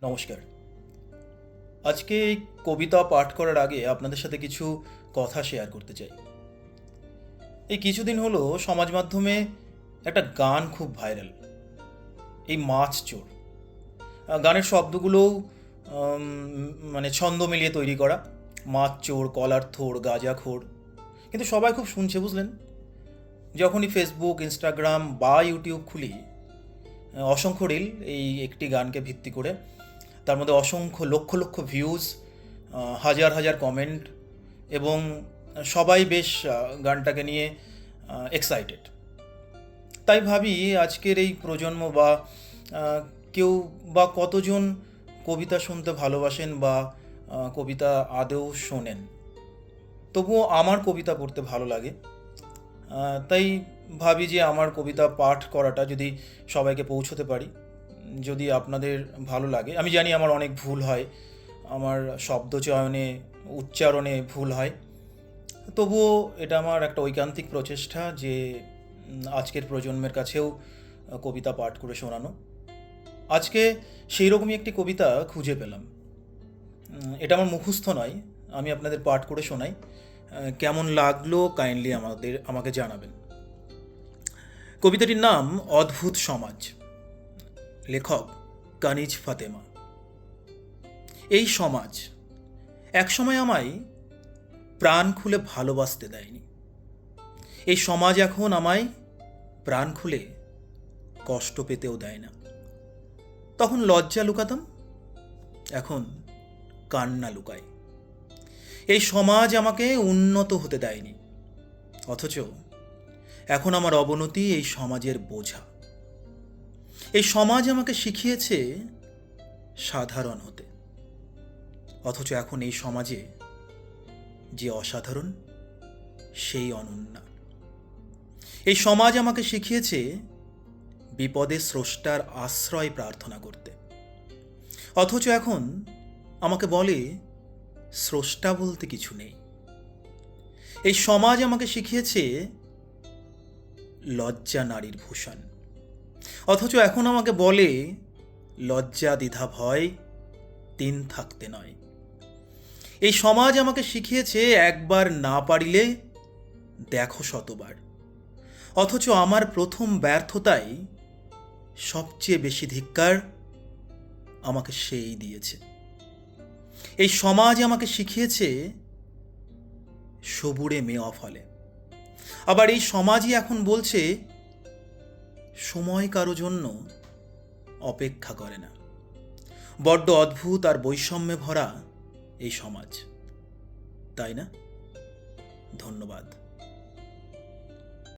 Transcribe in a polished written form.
নমস্কার। আজকে এই কবিতা পাঠ করার আগে আপনাদের সাথে কিছু কথা শেয়ার করতে চাই। এই কিছুদিন হলো সমাজ মাধ্যমে একটা গান খুব ভাইরাল, এই মাছ চোর। গানের শব্দগুলোও উম, মানে ছন্দ মিলিয়ে তৈরি করা। মাছ চোর, কলার থোড়, গাঁজাখোর। কিন্তু সবাই খুব শুনছে, বুঝলেন? যখনই ফেসবুক, ইনস্টাগ্রাম বা ইউটিউব খুলি, অসংখ্য রিল এই একটি গানকে ভিত্তি করে। তার মধ্যে অসংখ্য লক্ষ লক্ষ ভিউজ, হাজার হাজার কমেন্ট, এবং সবাই বেশ গানটাকে নিয়ে এক্সাইটেড। তাই ভাবি আজকের এই প্রজন্ম বা কেউ বা কতজন কবিতা শুনতে ভালোবাসেন বা কবিতা আদৌ শোনেন। তবুও আমার কবিতা পড়তে ভালো লাগে। তাই ভাবি যে আমার কবিতা পাঠ করাটা যদি সবাইকে পৌঁছতে পারি, যদি আপনাদের ভালো লাগে। আমি জানি আমার অনেক ভুল হয়, আমার শব্দচয়নে, উচ্চারণে ভুল হয়। তবুও এটা আমার একটা ঐকান্তিক প্রচেষ্টা যে আজকের প্রজন্মের কাছেও কবিতা পাঠ করে শোনানো। আজকে সেই রকমই একটি কবিতা খুঁজে পেলাম। এটা আমার মুখস্থ নয়, আমি আপনাদের পাঠ করে শোনাই। কেমন লাগলো কাইন্ডলি আমাকে জানাবেন। কবিতাটির নাম অদ্ভুত সমাজ, লেখক কানিজ ফাতেমা। এই সমাজ একসময় আমায় প্রাণ খুলে ভালোবাসতে দেয়নি। এই সমাজ এখন আমায় প্রাণ খুলে কষ্ট পেতেও দেয় না। তখন লজ্জা লুকাতাম, এখন কান্না লুকাই। এই সমাজ আমাকে উন্নত হতে দেয়নি, অথচ এখন আমার অবনতি এই সমাজের বোঝা। এই সমাজ আমাকে শিখিয়েছে সাধারণ হতে, অথচ এখন এই সমাজে যে অসাধারণ সেই অনন্যা। এই সমাজ আমাকে শিখিয়েছে বিপদে স্রষ্টার আশ্রয় প্রার্থনা করতে, অথচ এখন আমাকে বলে স্রষ্টা বলতে কিছু নেই। এই সমাজ আমাকে শিখিয়েছে লজ্জা নারীর ভূষণ, অথচ এখন আমাকে বলে লজ্জা দ্বিধা ভয় তিন থাকতে নয়। এই সমাজ আমাকে শিখিয়েছে একবার না পারিলে দেখো শতবার, অথচ আমার প্রথম ব্যর্থতাই সবচেয়ে বেশি ধিক্কার আমাকে সেই দিয়েছে। এই সমাজ আমাকে শিখিয়েছে সবুরে মেওয়া ফলে, আবার এই সমাজই এখন বলছে সময় কারো জন্য অপেক্ষা করে না। বড্ড অদ্ভুত আর বৈষম্যে ভরা এই সমাজ, তাই না? ধন্যবাদ।